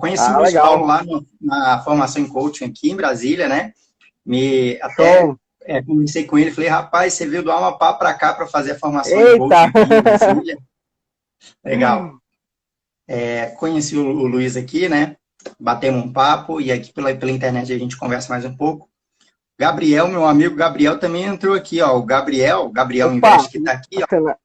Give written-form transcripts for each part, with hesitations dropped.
conheci o Luiz Legal. Paulo lá na formação em coaching aqui em Brasília, né? Show. Comecei com ele, falei, rapaz, você veio do Amapá para cá para fazer a formação em Eita! coaching aqui em Brasília. Legal. Conheci o Luiz aqui, né? Batemos um papo e aqui pela internet a gente conversa mais um pouco. Gabriel, meu amigo Gabriel também entrou aqui, ó. O Gabriel Opa! Invest, que está aqui, ó. Bacana.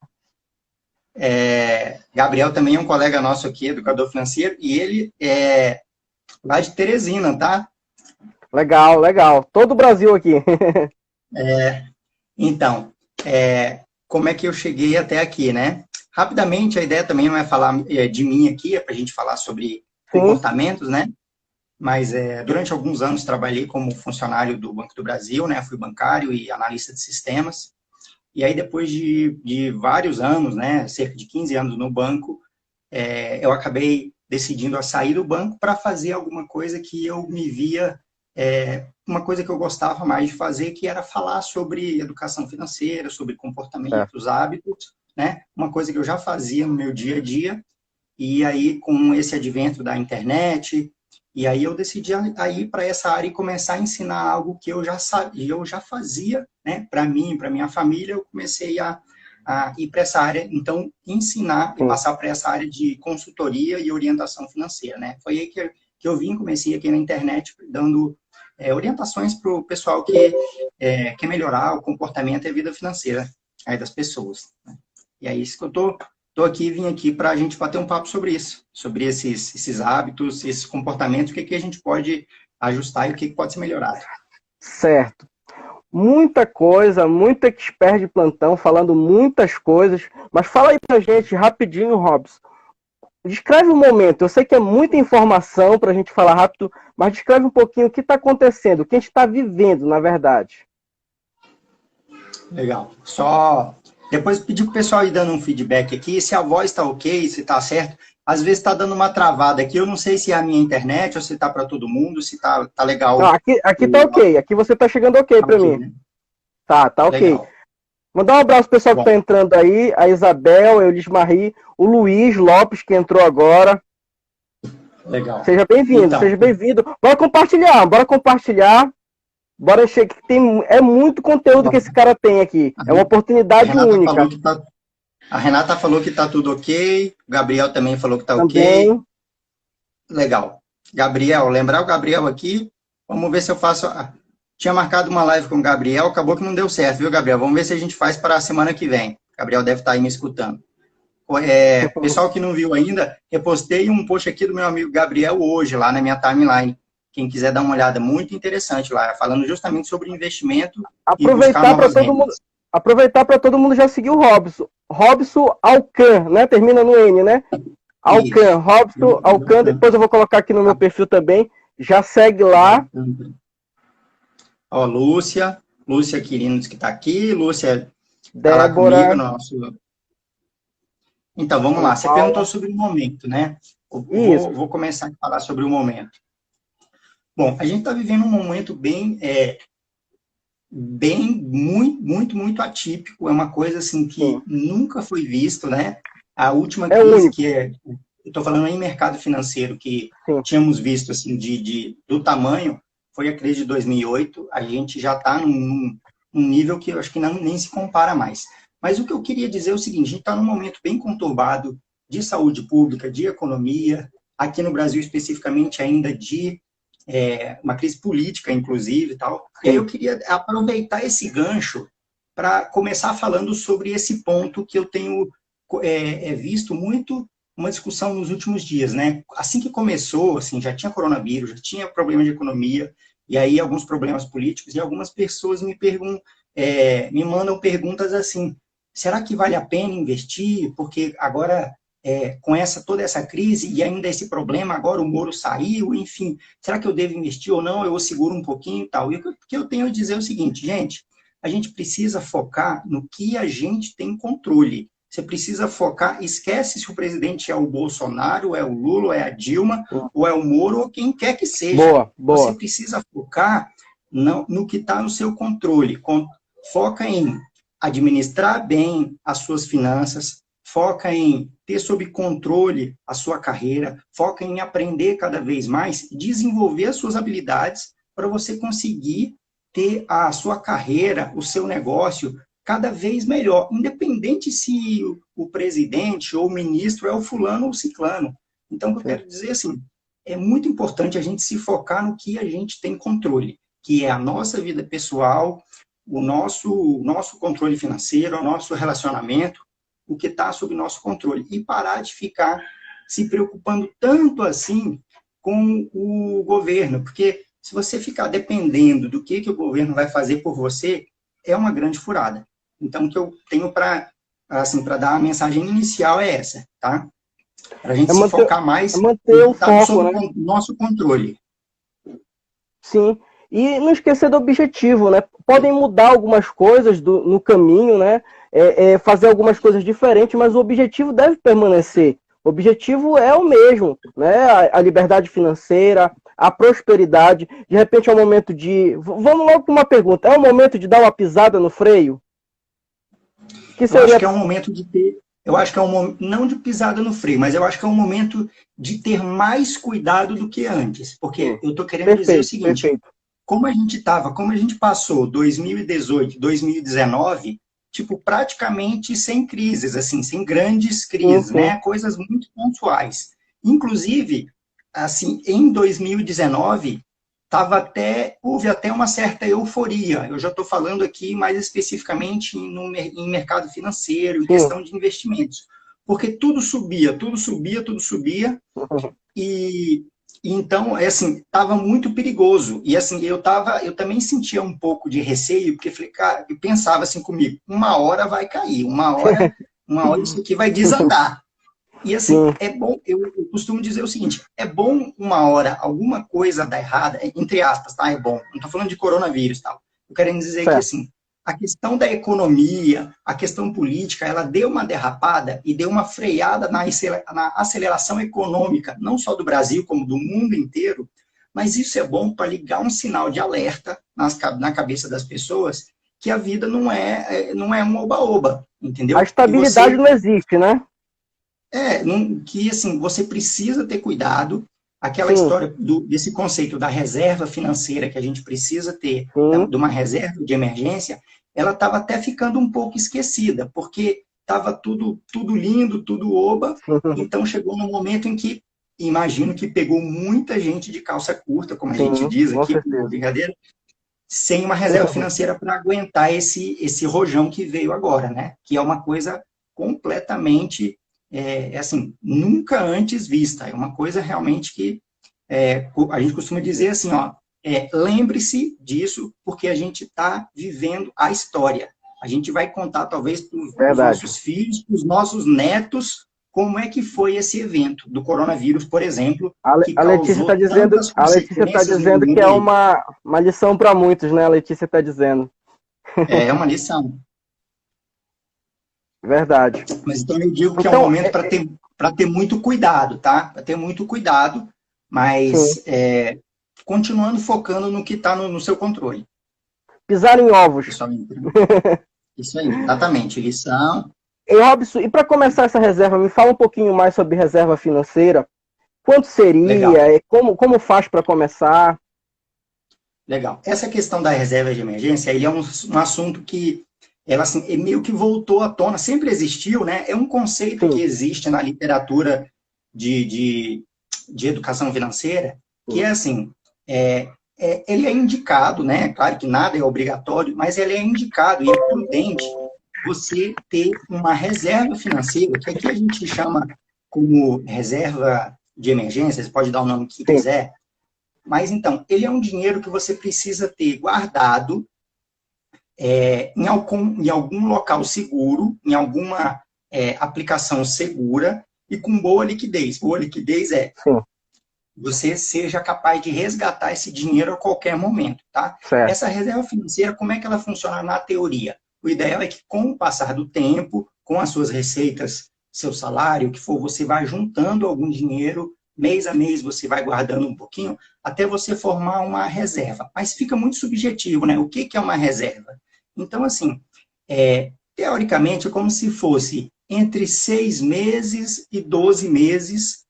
Gabriel também é um colega nosso aqui, educador financeiro, e ele é lá de Teresina, tá? Legal, legal. Todo o Brasil aqui. Então, como é que eu cheguei até aqui, né? Rapidamente, a ideia também não é falar de mim aqui, é para a gente falar sobre Sim. comportamentos, né? Mas durante alguns anos trabalhei como funcionário do Banco do Brasil, né? Fui bancário e analista de sistemas. E aí, depois de vários anos, né? Cerca de 15 anos no banco, eu acabei decidindo a sair do banco para fazer alguma coisa que eu me via, uma coisa que eu gostava mais de fazer, que era falar sobre educação financeira, sobre Certo. comportamentos, hábitos, né? Uma coisa que eu já fazia no meu dia a dia. E aí, com esse advento da internet, e aí eu decidi ir para essa área e começar a ensinar algo que eu já sabia, eu já fazia, né? Para mim, para minha família, eu comecei a ir para essa área, então, ensinar e Sim. passar para essa área de consultoria e orientação financeira, né? Foi aí que eu comecei aqui na internet, dando orientações para o pessoal que quer melhorar o comportamento e a vida financeira aí das pessoas, né? E é isso que eu vim aqui para a gente bater um papo sobre isso, sobre esses hábitos, esses comportamentos, o que a gente pode ajustar e o que pode ser melhorado. Certo. Muita coisa, muito expert de plantão, falando muitas coisas. Mas fala aí pra gente, rapidinho, Robson. Descreve o momento. Eu sei que é muita informação para a gente falar rápido, mas descreve um pouquinho o que está acontecendo, o que a gente está vivendo, na verdade. Legal. Só depois pedir para o pessoal ir dando um feedback aqui, se a voz está ok, se está certo. Às vezes está dando uma travada aqui, eu não sei se é a minha internet ou se está para todo mundo, se tá Não, legal. aqui tá ok. Aqui você tá chegando ok Tá para ok, mim. né? Tá ok. Legal. Mandar um abraço pro pessoal que Bom, tá entrando aí, a Isabel, a Eulis Marie, o Luiz Lopes, que entrou agora. legal. Seja bem-vindo, Então, seja bem-vindo. Bora compartilhar. Bora chegar, que é muito conteúdo que esse cara tem aqui. É uma a oportunidade Renata única. falou que a Renata falou que tá tudo ok, o Gabriel também falou que tá ok. Também. Legal. Gabriel, lembrar o Gabriel aqui, vamos ver se eu faço. Tinha marcado uma live com o Gabriel, acabou que não deu certo, viu, Gabriel? Vamos ver se a gente faz para a semana que vem. O Gabriel deve estar aí me escutando. Pessoal que não viu ainda, repostei um post aqui do meu amigo Gabriel hoje, lá na minha timeline. Quem quiser dar uma olhada, muito interessante lá, falando justamente sobre investimento e buscar Aproveitar para novas todo mundo. rendas. Aproveitar para todo mundo já seguir o Robson. Robson Alcan, né? Termina no N, né? Alcan, Isso. Robson Alcan. Depois eu vou colocar aqui no meu perfil também. Já segue lá. Ó, Lúcia Quirinos que está aqui, Lúcia está lá comigo Débora. no nosso. Então, vamos Ana lá. Você perguntou Paula. sobre o momento, né? Eu Isso. vou começar a falar sobre o momento. Bom, a gente está vivendo um momento muito atípico. É uma coisa assim Sim. que nunca foi visto, né? A última É crise único. que eu estou falando em mercado financeiro que Sim. tínhamos visto assim do tamanho foi a crise de 2008. A gente já está num nível que eu acho que nem se compara mais. Mas o que eu queria dizer é o seguinte: a gente está num momento bem conturbado de saúde pública, de economia, aqui no Brasil especificamente ainda de uma crise política, inclusive, e tal. E aí eu queria aproveitar esse gancho para começar falando sobre esse ponto que eu tenho visto muito uma discussão nos últimos dias, né? Assim que começou, assim, já tinha coronavírus, já tinha problema de economia, e aí alguns problemas políticos, e algumas pessoas me mandam perguntas assim: será que vale a pena investir? Porque agora com toda essa crise e ainda esse problema, agora o Moro saiu, enfim, será que eu devo investir ou não? Eu seguro um pouquinho e tal. E o que eu tenho a dizer é o seguinte, gente, a gente precisa focar no que a gente tem controle. Você precisa focar, esquece se o presidente é o Bolsonaro, é o Lula, é a Dilma, ou é o Moro, ou quem quer que seja. Boa. Você precisa focar no que está no seu controle. Foca em administrar bem as suas finanças, foca em ter sob controle a sua carreira, foca em aprender cada vez mais, desenvolver as suas habilidades para você conseguir ter a sua carreira, o seu negócio cada vez melhor, independente se o presidente ou o ministro é o fulano ou o ciclano. Então, o que eu quero dizer assim, é muito importante a gente se focar no que a gente tem controle, que é a nossa vida pessoal, o nosso controle financeiro, o nosso relacionamento, o que está sob nosso controle. E parar de ficar se preocupando tanto assim com o governo, porque se você ficar dependendo do que o governo vai fazer por você, é uma grande furada. Então, o que eu tenho para dar a mensagem inicial é essa, tá? Para a gente se focar mais manter o foco, sob né? nosso controle. Sim. E não esquecer do objetivo, né? Podem mudar algumas coisas no caminho, né? Fazer algumas coisas diferentes, mas o objetivo deve permanecer. O objetivo é o mesmo, né? A liberdade financeira, a prosperidade. De repente é o momento de... Vamos logo com uma pergunta. É o momento de dar uma pisada no freio? Eu acho que é um momento de ter... Eu acho que é um momento, não de pisada no freio, mas eu acho que é um momento de ter mais cuidado do que antes. Porque eu estou querendo dizer o seguinte, como a gente passou 2018, 2019, tipo, praticamente sem crises, assim, sem grandes crises, né? Coisas muito pontuais. Inclusive, assim, em 2019, houve até uma certa euforia. Eu já estou falando aqui mais especificamente em mercado financeiro, em questão de investimentos. Porque tudo subia, tudo subia, tudo subia. E então, assim, estava muito perigoso. E assim, eu também sentia um pouco de receio, porque falei, cara, eu pensava assim comigo, uma hora vai cair, uma hora isso aqui vai desandar. E assim, é bom, eu costumo dizer o seguinte, é bom uma hora alguma coisa dar errada, entre aspas, tá? É bom. Não estou falando de coronavírus, tal. Eu quero dizer que assim, a questão da economia, a questão política, ela deu uma derrapada e deu uma freada na aceleração econômica, não só do Brasil, como do mundo inteiro, mas isso é bom para ligar um sinal de alerta na cabeça das pessoas que a vida não é um oba-oba, entendeu? A estabilidade não existe, né? Que assim, você precisa ter cuidado, aquela história desse conceito da reserva financeira que a gente precisa ter, de uma reserva de emergência, ela estava até ficando um pouco esquecida, porque estava tudo lindo, tudo oba, então chegou num momento em que, imagino que pegou muita gente de calça curta, como a gente diz aqui, por brincadeira, sem uma reserva financeira para aguentar esse rojão que veio agora, né? Que é uma coisa completamente... assim, nunca antes vista. É uma coisa realmente que a gente costuma dizer assim, ó, lembre-se disso, porque a gente está vivendo a história. A gente vai contar, talvez, para os nossos filhos, para os nossos netos, como é que foi esse evento do coronavírus, por exemplo, que a Letícia está dizendo que é uma lição para muitos, né? A Letícia está dizendo. É uma lição. Verdade. Mas então eu digo que é um momento para ter muito cuidado, tá? Para ter muito cuidado, mas continuando focando no que está no seu controle. Pisar em ovos. Isso aí, exatamente. Lição. E Robson, e para começar essa reserva, me fala um pouquinho mais sobre reserva financeira. Quanto seria? Como faz para começar? Legal. Essa questão da reserva de emergência, ele é um assunto que ela assim, meio que voltou à tona, sempre existiu, né? É um conceito que existe na literatura de educação financeira, que é assim, ele é indicado, né? Claro que nada é obrigatório, mas ele é indicado e é prudente você ter uma reserva financeira, que aqui a gente chama como reserva de emergência, você pode dar o nome que quiser, mas então, ele é um dinheiro que você precisa ter guardado em algum local seguro, em alguma aplicação segura e com boa liquidez. Boa liquidez você seja capaz de resgatar esse dinheiro a qualquer momento, tá? Essa reserva financeira, como é que ela funciona na teoria? O ideal é que, com o passar do tempo, com as suas receitas, seu salário, o que for, você vai juntando algum dinheiro, mês a mês você vai guardando um pouquinho, até você formar uma reserva. Mas fica muito subjetivo, né? O que é uma reserva? Então, assim, teoricamente, é como se fosse entre 6 meses e 12 meses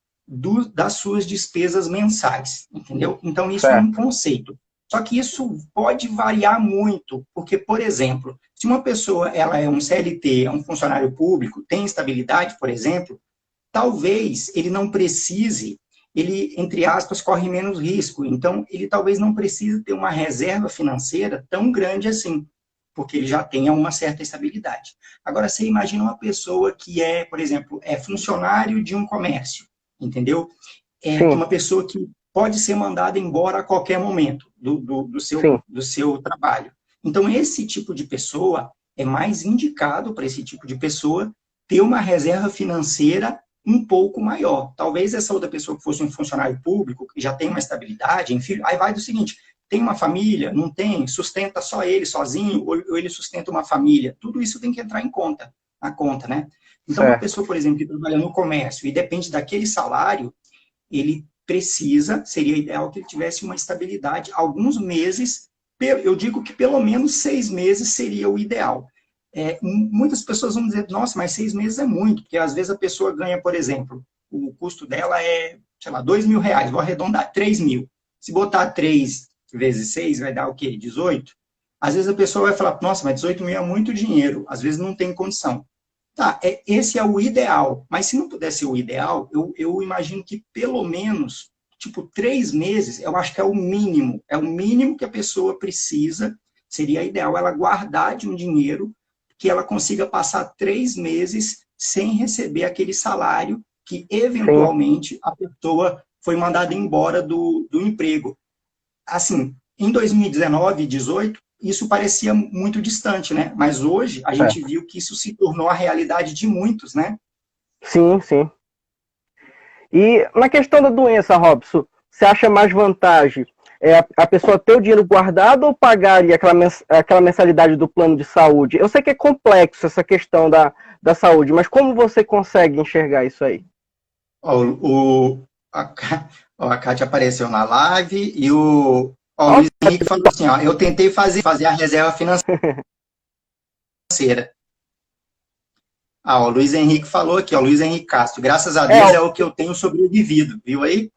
das suas despesas mensais, entendeu? Então, isso é um conceito. Só que isso pode variar muito, porque, por exemplo, se uma pessoa ela é um CLT, é um funcionário público, tem estabilidade, por exemplo, talvez ele não precise, ele, entre aspas, corre menos risco. Então, ele talvez não precise ter uma reserva financeira tão grande assim, porque ele já tem uma certa estabilidade. Agora, você imagina uma pessoa que é, por exemplo, é funcionário de um comércio, entendeu? É uma pessoa que pode ser mandada embora a qualquer momento do seu trabalho. Então, esse tipo de pessoa é mais indicado para esse tipo de pessoa ter uma reserva financeira um pouco maior. Talvez essa outra pessoa que fosse um funcionário público, que já tem uma estabilidade, enfim, aí vai do seguinte, tem uma família? Não tem? Sustenta só ele sozinho? Ou ele sustenta uma família? Tudo isso tem que entrar na conta, né? Então, uma pessoa, por exemplo, que trabalha no comércio e depende daquele salário, ele precisa, seria ideal que ele tivesse uma estabilidade, alguns meses, eu digo que pelo menos 6 meses seria o ideal. Muitas pessoas vão dizer, nossa, mas 6 meses é muito, porque às vezes a pessoa ganha, por exemplo, o custo dela é, sei lá, R$2.000, vou arredondar, 3 mil. Se botar 3 vezes 6, vai dar o quê? 18? Às vezes a pessoa vai falar, nossa, mas 18 mil é muito dinheiro, às vezes não tem condição. Tá, esse é o ideal, mas se não puder ser o ideal, eu imagino que pelo menos, tipo, 3 meses, eu acho que é o mínimo que a pessoa precisa, seria ideal ela guardar de um dinheiro que ela consiga passar 3 meses sem receber aquele salário que, eventualmente, a pessoa foi mandada embora do emprego. Assim, em 2019 e 2018, isso parecia muito distante, né? Mas hoje a gente viu que isso se tornou a realidade de muitos, né? Sim, sim. E na questão da doença, Robson, você acha mais vantagem a pessoa ter o dinheiro guardado ou pagar ali aquela mensalidade do plano de saúde? Eu sei que é complexo essa questão da saúde, mas como você consegue enxergar isso aí? A Kátia apareceu na live e o Luiz Henrique falou assim, ó, eu tentei fazer a reserva financeira. O Luiz Henrique falou aqui, o Luiz Henrique Castro, graças a Deus é o que eu tenho sobrevivido, viu aí?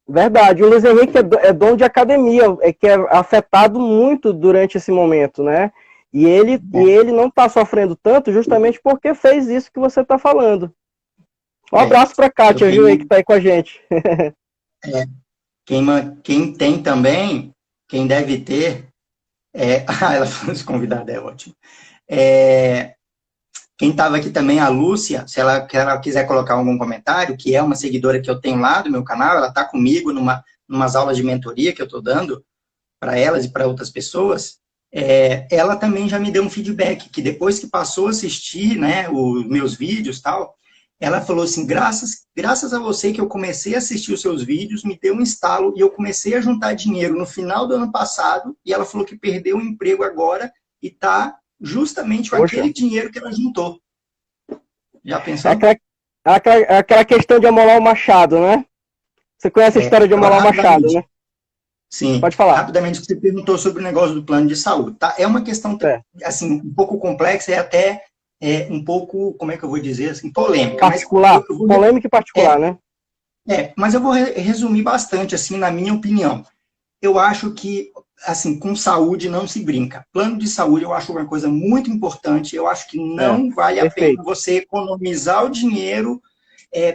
Verdade, o Luiz Henrique é dono de academia, que é afetado muito durante esse momento, né? E ele não está sofrendo tanto justamente porque fez isso que você está falando. Um abraço para a Kátia, viu, aí, que está aí com a gente. Quem tem também, quem deve ter, ela falou esse convidado é ótimo. Quem estava aqui também, a Lúcia, se ela quiser colocar algum comentário, que é uma seguidora que eu tenho lá do meu canal, ela está comigo numas aulas de mentoria que eu estou dando para elas e para outras pessoas, ela também já me deu um feedback, que depois que passou a assistir, né, os meus vídeos e tal, ela falou assim, graças a você que eu comecei a assistir os seus vídeos, me deu um estalo e eu comecei a juntar dinheiro no final do ano passado, e ela falou que perdeu o emprego agora e está justamente com aquele dinheiro que ela juntou. Já pensou? Aquela questão de amolar o machado, né? Você conhece a história de amolar o machado, né? Sim. Pode falar. Rapidamente, você perguntou sobre o negócio do plano de saúde, tá? É uma questão, assim, um pouco complexa e até um pouco, como é que eu vou dizer, assim, polêmica. Particular, polêmica e particular, né? Mas eu vou resumir bastante, assim, na minha opinião. Eu acho que, assim, com saúde não se brinca. Plano de saúde eu acho uma coisa muito importante, eu acho que não vale a pena você economizar o dinheiro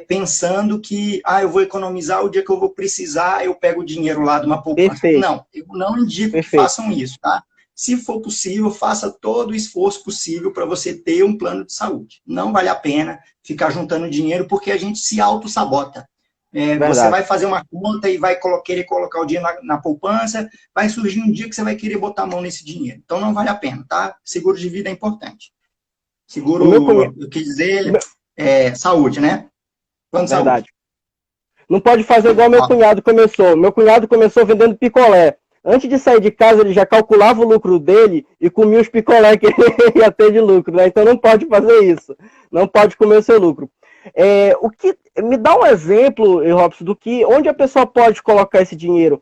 pensando que, eu vou economizar o dia que eu vou precisar, eu pego o dinheiro lá de uma poupança. Não, eu não indico que façam isso, tá? Se for possível, faça todo o esforço possível para você ter um plano de saúde. Não vale a pena ficar juntando dinheiro, porque a gente se auto-sabota. Você vai fazer uma conta e vai querer colocar o dinheiro na poupança, vai surgir um dia que você vai querer botar a mão nesse dinheiro. Então, não vale a pena, tá? Seguro de vida é importante. Seguro, eu quis dizer, saúde, né? Plano de saúde. Não pode fazer igual meu cunhado começou. Meu cunhado começou vendendo picolé. Antes de sair de casa, ele já calculava o lucro dele e comia os picolé que ele ia ter de lucro, né? Então, não pode fazer isso. Não pode comer o seu lucro. Me dá um exemplo, Robson, onde a pessoa pode colocar esse dinheiro?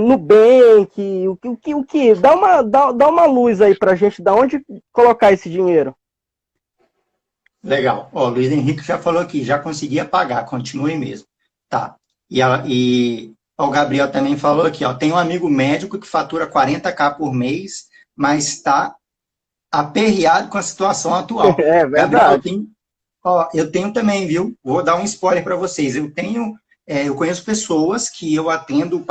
Nubank, o que? Dá uma luz aí pra gente, da onde colocar esse dinheiro? Legal. Ó, o Luiz Henrique já falou aqui, já conseguia pagar, continue mesmo. Tá. Ó, o Gabriel também falou aqui, ó, tem um amigo médico que fatura 40K por mês, mas está aperreado com a situação atual. É Gabriel, verdade. eu tenho também, viu? Vou dar um spoiler para vocês. Eu conheço pessoas que eu atendo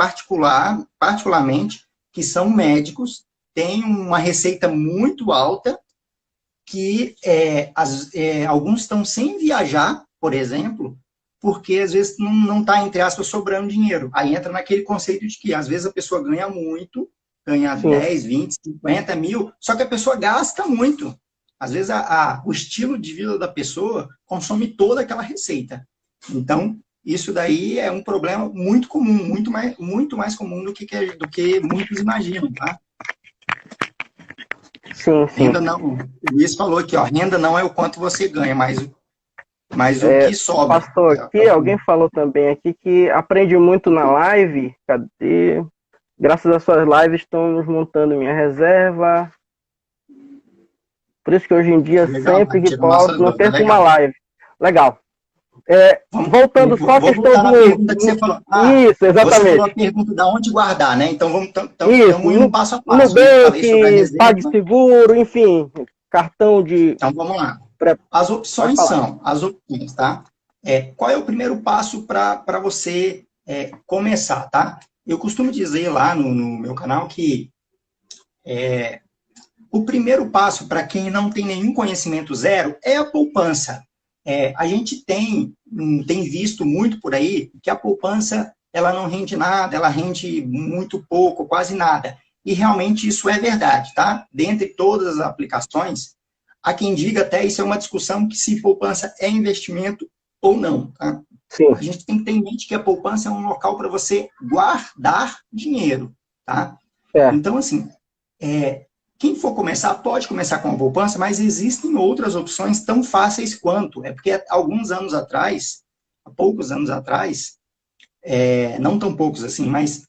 particularmente, que são médicos, têm uma receita muito alta, que alguns estão sem viajar, por exemplo, porque às vezes não está, entre aspas, sobrando dinheiro. Aí entra naquele conceito de que às vezes a pessoa ganha muito, ganha Sim. 10, 20, 50 mil, só que a pessoa gasta muito. Às vezes o estilo de vida da pessoa consome toda aquela receita. Então, isso daí é um problema muito comum, muito mais comum do que muitos imaginam, tá? Sim, sim. Renda não, o Luiz falou aqui, ó, renda não é o quanto você ganha, mas o que sobra. Passou aqui, alguém falou também aqui que aprende muito na live. Cadê? Graças às suas lives estão nos montando minha reserva. Por isso que hoje em dia, Legal, sempre que tirou nossa posso, não dúvida, perco uma legal. live. Legal. Voltando só à Vou questão voltar na do... pergunta que você falou. Isso, Você falou a exatamente. pergunta de onde guardar, né? Então, Isso, estamos indo passo a passo, né? Falei sobre a Nubank, reserva. PagSeguro, enfim, cartão de... Então, vamos lá. As Pode falar. as opções, tá? Qual é o primeiro passo para você começar, tá? Eu costumo dizer lá no meu canal que o primeiro passo para quem não tem nenhum conhecimento zero é a poupança. A gente tem visto muito por aí que a poupança ela não rende nada, ela rende muito pouco, quase nada. E realmente isso é verdade, tá? Dentre todas as aplicações, há quem diga até isso é uma discussão que se poupança é investimento ou não, tá? Sim. A gente tem que ter em mente que a poupança é um local para você guardar dinheiro, tá? Então, assim, quem for começar, pode começar com a poupança, mas existem outras opções tão fáceis quanto. É porque há poucos anos atrás, não tão poucos assim, mas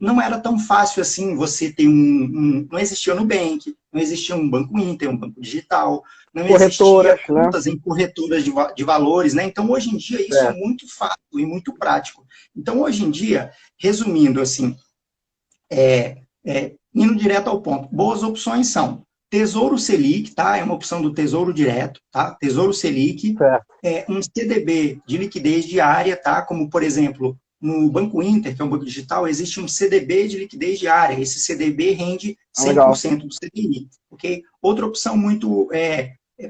não era tão fácil assim você ter não existia o Nubank, não existia um Banco Inter, um banco digital, não existia contas, né, em corretoras de valores, né? Então, hoje em dia, isso é muito fácil e muito prático. Então, hoje em dia, resumindo assim, indo direto ao ponto, boas opções são Tesouro Selic, tá? É uma opção do Tesouro Direto, tá? Tesouro Selic, um CDB de liquidez diária, tá? Como, por exemplo, no Banco Inter, que é um banco digital, existe um CDB de liquidez diária. Esse CDB rende 100% do CDI, ok? Outra opção muito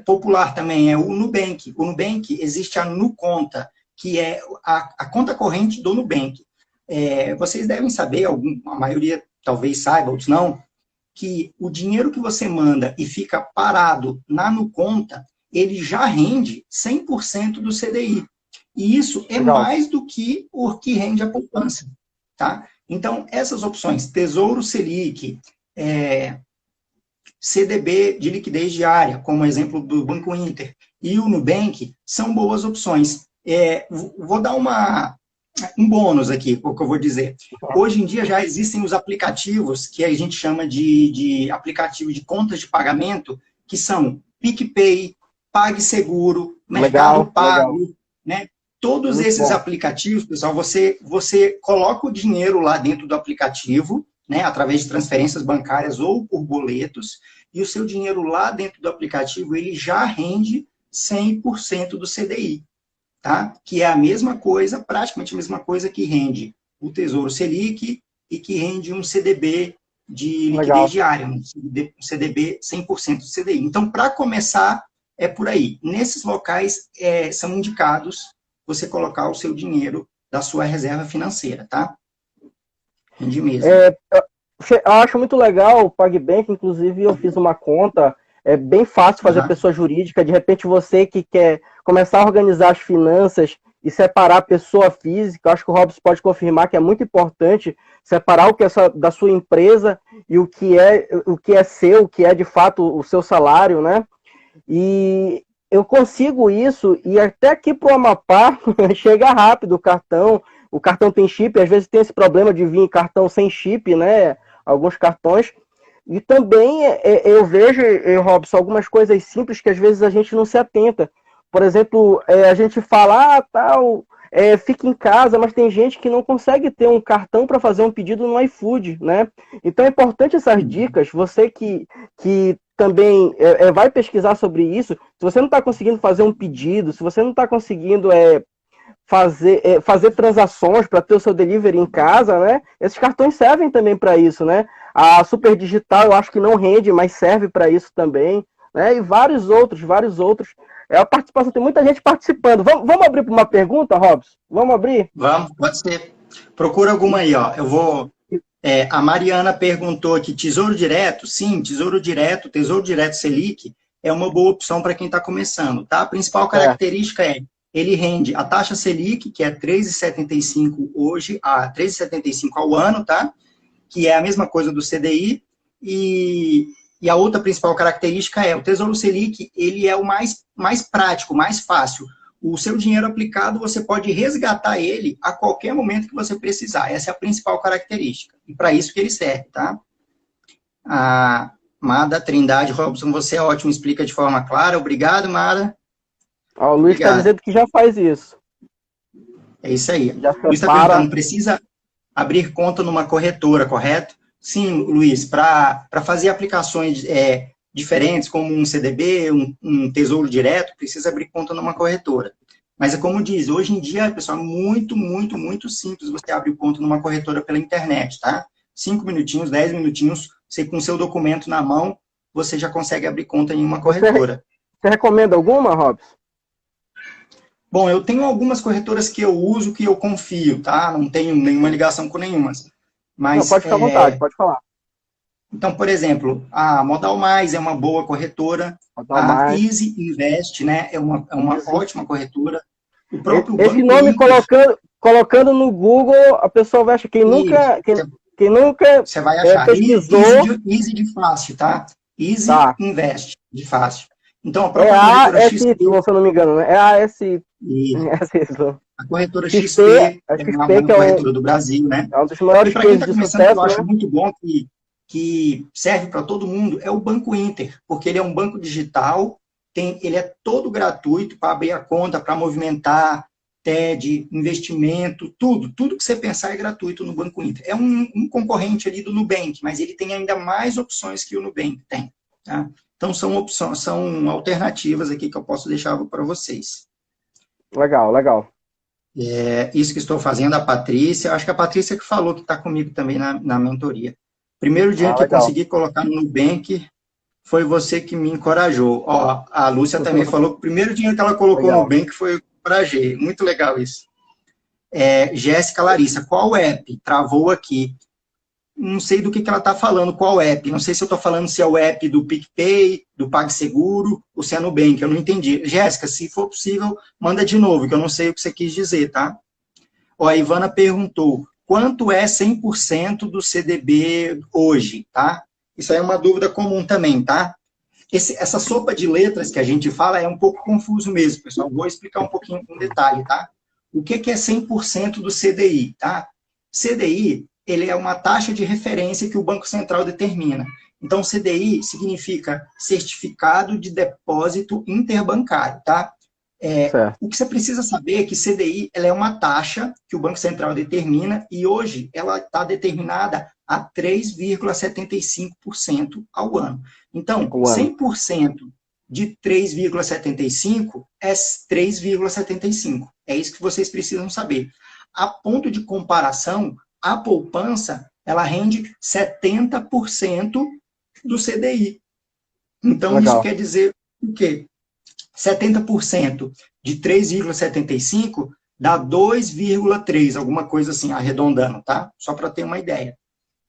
popular também é o Nubank. O Nubank existe a Nuconta, que é a conta corrente do Nubank. Vocês devem saber, a maioria talvez saiba, outros não, que o dinheiro que você manda e fica parado na Nuconta, ele já rende 100% do CDI. E isso é mais do que o que rende a poupança, tá? Então, essas opções, Tesouro Selic, CDB de liquidez diária, como exemplo do Banco Inter, e o Nubank, são boas opções. Vou dar um bônus aqui, o que eu vou dizer. Hoje em dia já existem os aplicativos que a gente chama de aplicativo de contas de pagamento, que são PicPay, PagSeguro, Mercado Pago, né? Todos esses aplicativos, pessoal, você coloca o dinheiro lá dentro do aplicativo, né, através de transferências bancárias ou por boletos, e o seu dinheiro lá dentro do aplicativo, ele já rende 100% do CDI. Tá? Que é a mesma coisa, praticamente a mesma coisa que rende o Tesouro Selic e que rende um CDB de liquidez diária, um CDB 100% do CDI. Então, para começar, é por aí. Nesses locais, são indicados você colocar o seu dinheiro da sua reserva financeira, tá? Rende mesmo. Eu acho muito legal o PagBank, inclusive eu fiz uma conta, é bem fácil fazer pessoa jurídica, de repente você que quer começar a organizar as finanças e separar a pessoa física, eu acho que o Robson pode confirmar que é muito importante separar o que é da sua empresa e o que é seu, o que é de fato o seu salário, né? E eu consigo isso, e até aqui para o Amapá chega rápido o cartão tem chip, às vezes tem esse problema de vir cartão sem chip, né? Alguns cartões. E também eu vejo, Robson, algumas coisas simples que às vezes a gente não se atenta. Por exemplo, a gente fala, tal, fica em casa, mas tem gente que não consegue ter um cartão para fazer um pedido no iFood, né? Então é importante essas dicas, você que também vai pesquisar sobre isso, se você não está conseguindo fazer um pedido, se você não está conseguindo fazer transações para ter o seu delivery em casa, né? Esses cartões servem também para isso, né? A Super Digital eu acho que não rende, mas serve para isso também, né? E vários outros, vários outros. A participação, tem muita gente participando. Vamos abrir para uma pergunta, Robson? Vamos abrir? Vamos, pode ser. Procura alguma aí, ó. Eu vou. A Mariana perguntou aqui, Tesouro Direto? Sim, Tesouro Direto Selic é uma boa opção para quem está começando, tá? A principal característica ele rende a taxa Selic, que é 3,75 hoje, a 3,75 ao ano, tá? Que é a mesma coisa do CDI, e a outra principal característica o Tesouro Selic, ele é o mais prático, mais fácil. O seu dinheiro aplicado, você pode resgatar ele a qualquer momento que você precisar. Essa é a principal característica. E para isso que ele serve, tá? A Mada Trindade Robson, você é ótimo, explica de forma clara. Obrigado, Mada. O Luiz está dizendo que já faz isso. É isso aí. Já Luiz está perguntando, precisa abrir conta numa corretora, correto? Sim, Luiz, para fazer aplicações diferentes, como um CDB, um Tesouro Direto, precisa abrir conta numa corretora. Mas é como diz, hoje em dia, pessoal, é muito, muito, muito simples você abrir conta numa corretora pela internet, tá? 5 minutinhos, 10 minutinhos, você com o seu documento na mão, você já consegue abrir conta em uma corretora. Você recomenda alguma, Robson? Bom, eu tenho algumas corretoras que eu uso, que eu confio, tá? Não tenho nenhuma ligação com nenhuma. Mas, não, pode ficar à vontade, pode falar. Então, por exemplo, a Modal Mais é uma boa corretora, a Easy Invest, né, é uma ótima corretora. O próprio Esse nome, colocando no Google, a pessoa vai achar, quem nunca você vai achar pesquisou... Easy de fácil, tá? Easy Invest, de fácil. Então, a própria corretora XP, se eu não me engano, né? A corretora XP é uma corretora do Brasil, né? É um dos maiores cases de sucesso, eu acho muito bom que serve para todo mundo, é o Banco Inter, porque ele é um banco digital, ele é todo gratuito para abrir a conta, para movimentar, TED, investimento, tudo que você pensar é gratuito no Banco Inter. É um concorrente ali do Nubank, mas ele tem ainda mais opções que o Nubank tem, tá? Então, são alternativas aqui que eu posso deixar para vocês. Legal, legal. Isso que estou fazendo, a Patrícia, acho que a Patrícia que falou que está comigo também na mentoria. Primeiro dia que eu consegui colocar no Nubank, foi você que me encorajou. Ó, a Lúcia também falou que o primeiro dinheiro que ela colocou no Nubank foi o encorajei. Muito legal isso. Jéssica Larissa, qual app? Travou aqui. Não sei do que ela está falando, qual app. Não sei se eu estou falando se é o app do PicPay, do PagSeguro, ou se é Nubank, eu não entendi. Jéssica, se for possível, manda de novo, que eu não sei o que você quis dizer, tá? Ó, a Ivana perguntou, quanto é 100% do CDB hoje, tá? Isso aí é uma dúvida comum também, tá? Essa sopa de letras que a gente fala é um pouco confuso mesmo, pessoal. Vou explicar um pouquinho com detalhe, tá? O que é 100% do CDI, tá? CDI, ele é uma taxa de referência que o Banco Central determina. Então, CDI significa Certificado de Depósito Interbancário, tá? O que você precisa saber é que CDI ela é uma taxa que o Banco Central determina e hoje ela está determinada a 3,75% ao ano. Então, 100% de 3,75 é 3,75. É isso que vocês precisam saber. A ponto de comparação, a poupança, ela rende 70% do CDI. Então, isso quer dizer o quê? 70% de 3,75 dá 2,3, alguma coisa assim, arredondando, tá? Só para ter uma ideia.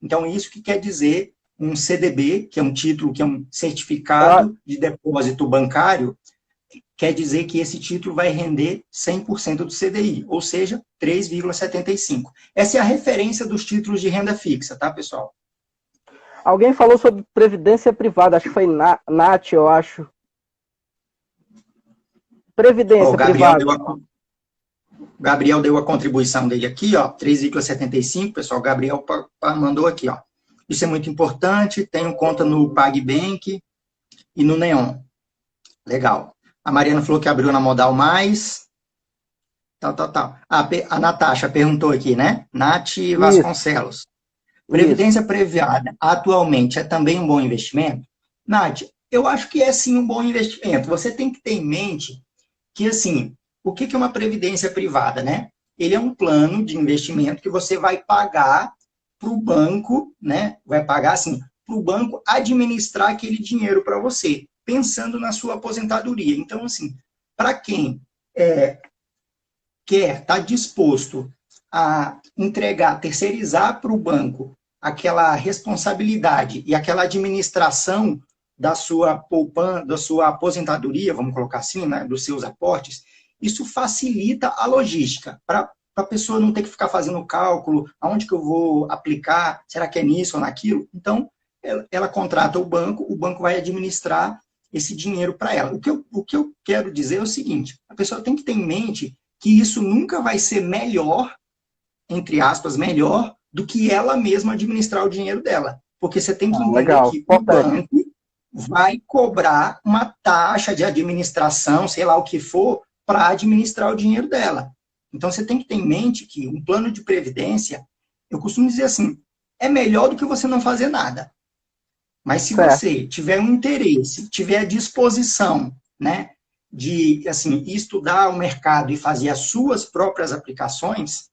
Então, isso que quer dizer um CDB, que é um título, que é um certificado de depósito bancário, quer dizer que esse título vai render 100% do CDI, ou seja, 3,75. Essa é a referência dos títulos de renda fixa, tá, pessoal? Alguém falou sobre previdência privada, acho que foi Nath, eu acho. Previdência privada. O Gabriel deu a contribuição dele aqui, ó, 3,75, pessoal, o Gabriel mandou aqui, ó. Isso é muito importante, tenho conta no PagBank e no Neon. Legal. A Mariana falou que abriu na Modal Mais. Tal, tal, tal. A Natasha perguntou aqui, né? Nath Isso, Vasconcelos. isso. Previdência privada atualmente é também um bom investimento? Nath, eu acho que é sim um bom investimento. Você tem que ter em mente que, assim, o que é uma previdência privada, né? Ele é um plano de investimento que você vai pagar para o banco, né? Vai pagar, assim, para o banco administrar aquele dinheiro para você, pensando na sua aposentadoria. Então, assim, para quem quer, está disposto a entregar, terceirizar para o banco aquela responsabilidade e aquela administração da sua poupança, da sua aposentadoria, vamos colocar assim, né, dos seus aportes, isso facilita a logística para a pessoa não ter que ficar fazendo cálculo, aonde que eu vou aplicar, será que é nisso ou naquilo? Então, ela contrata o banco vai administrar esse dinheiro para ela. O que eu quero dizer é o seguinte, a pessoa tem que ter em mente que isso nunca vai ser melhor, entre aspas, melhor, do que ela mesma administrar o dinheiro dela. Porque você tem que Ah, entender legal, que o importante. banco vai cobrar uma taxa de administração, sei lá o que for, para administrar o dinheiro dela. Então você tem que ter em mente que um plano de previdência, eu costumo dizer assim, é melhor do que você não fazer nada. Mas se Certo. você tiver um interesse, tiver a disposição, né, de assim estudar o mercado e fazer as suas próprias aplicações,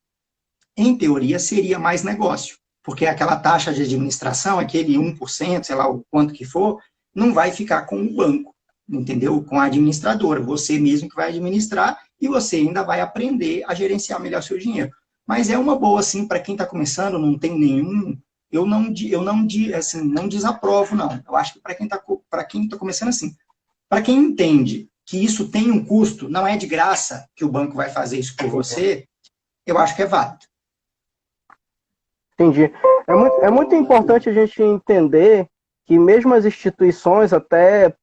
em teoria seria mais negócio, porque aquela taxa de administração, aquele 1%, sei lá o quanto que for, não vai ficar com o banco, entendeu? Com a administradora, você mesmo que vai administrar e você ainda vai aprender a gerenciar melhor seu dinheiro. Mas é uma boa, assim, para quem está começando, não tem nenhum. Assim, não desaprovo, não. Eu acho que para quem tá começando assim, para quem entende que isso tem um custo, não é de graça que o banco vai fazer isso por você, eu acho que é válido. Entendi. É muito importante a gente entender que mesmo as instituições, até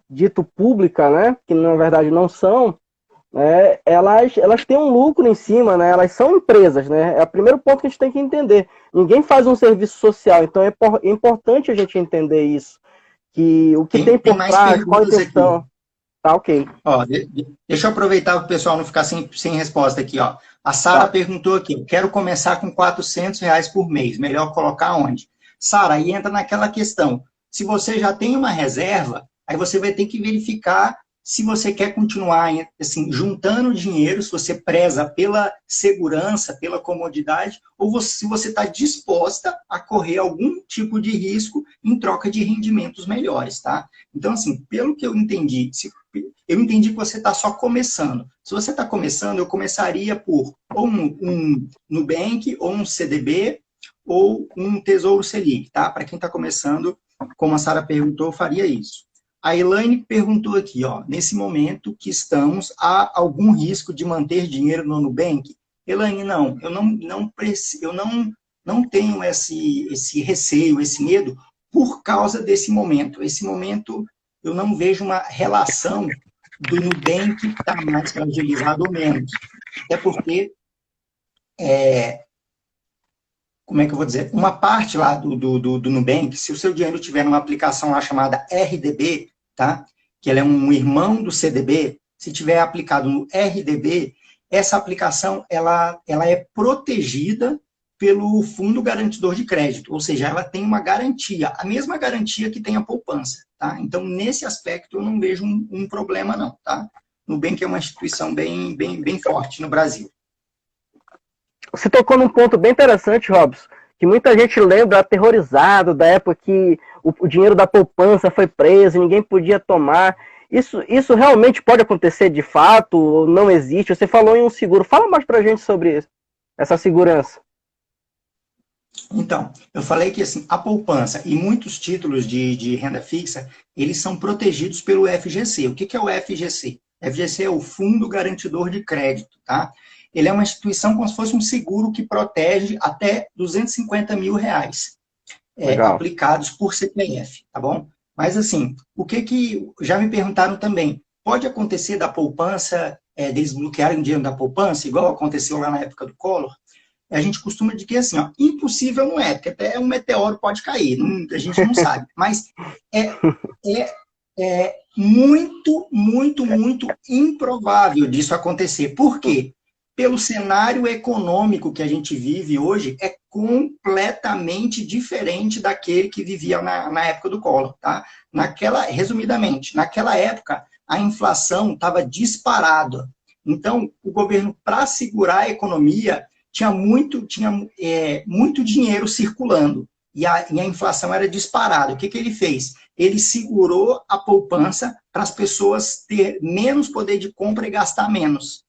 dito pública, né, que na verdade não são, né, elas têm um lucro em cima, né, elas são empresas, né, é o primeiro ponto que a gente tem que entender. Ninguém faz um serviço social, então é importante a gente entender isso, que o que tem Tem por mais trás, qual a perguntas aqui. intenção, tá ok. Ó, deixa eu aproveitar para o pessoal não ficar sem resposta aqui. Ó. A Sara Tá. perguntou aqui, quero começar com R$ 400 por mês, melhor colocar onde? Sara, aí entra naquela questão, se você já tem uma reserva, aí você vai ter que verificar se você quer continuar assim, juntando dinheiro, se você preza pela segurança, pela comodidade, ou se você está disposta a correr algum tipo de risco em troca de rendimentos melhores, tá? Então, assim, pelo que eu entendi que você está só começando. Se você está começando, eu começaria por ou um Nubank, ou um CDB, ou um Tesouro Selic, tá? Para quem está começando, como a Sara perguntou, eu faria isso. A Elaine perguntou aqui, ó, nesse momento que estamos, há algum risco de manter dinheiro no Nubank? Elaine, não, eu não tenho esse receio, esse medo, por causa desse momento. Esse momento, eu não vejo uma relação do Nubank estar mais fragilizado ou menos. Até porque, como é que eu vou dizer? Uma parte lá do Nubank, se o seu dinheiro tiver numa aplicação lá chamada RDB, tá? Que ela é um irmão do CDB, se tiver aplicado no RDB, essa aplicação ela é protegida pelo Fundo Garantidor de Crédito, ou seja, ela tem uma garantia, a mesma garantia que tem a poupança, tá? Então, nesse aspecto, eu não vejo um problema, não, tá? Nubank é uma instituição bem forte no Brasil. Você tocou num ponto bem interessante, Robson, que muita gente lembra aterrorizado da época que o dinheiro da poupança foi preso e ninguém podia tomar. Isso realmente pode acontecer de fato ou não existe? Você falou em um seguro. Fala mais pra gente sobre isso, essa segurança. Então, eu falei que assim, a poupança e muitos títulos de renda fixa, eles são protegidos pelo FGC. O que é o FGC? FGC é o Fundo Garantidor de Crédito, tá? Ele é uma instituição como se fosse um seguro que protege até R$ 250 mil Legal. aplicados por CPF, tá bom? Mas assim, o que já me perguntaram também, pode acontecer da poupança, deles bloquearem o dinheiro da poupança, igual aconteceu lá na época do Collor? A gente costuma dizer assim, ó, impossível não é, porque até um meteoro pode cair, a gente não sabe, mas é, É muito, muito, muito improvável disso acontecer. Por quê? Pelo cenário econômico que a gente vive hoje, é completamente diferente daquele que vivia na época do Collor, tá? Resumidamente, naquela época, a inflação estava disparada. Então, o governo, para segurar a economia, tinha muito dinheiro circulando. E a inflação era disparada. O que ele fez? Ele segurou a poupança para as pessoas ter menos poder de compra e gastar menos.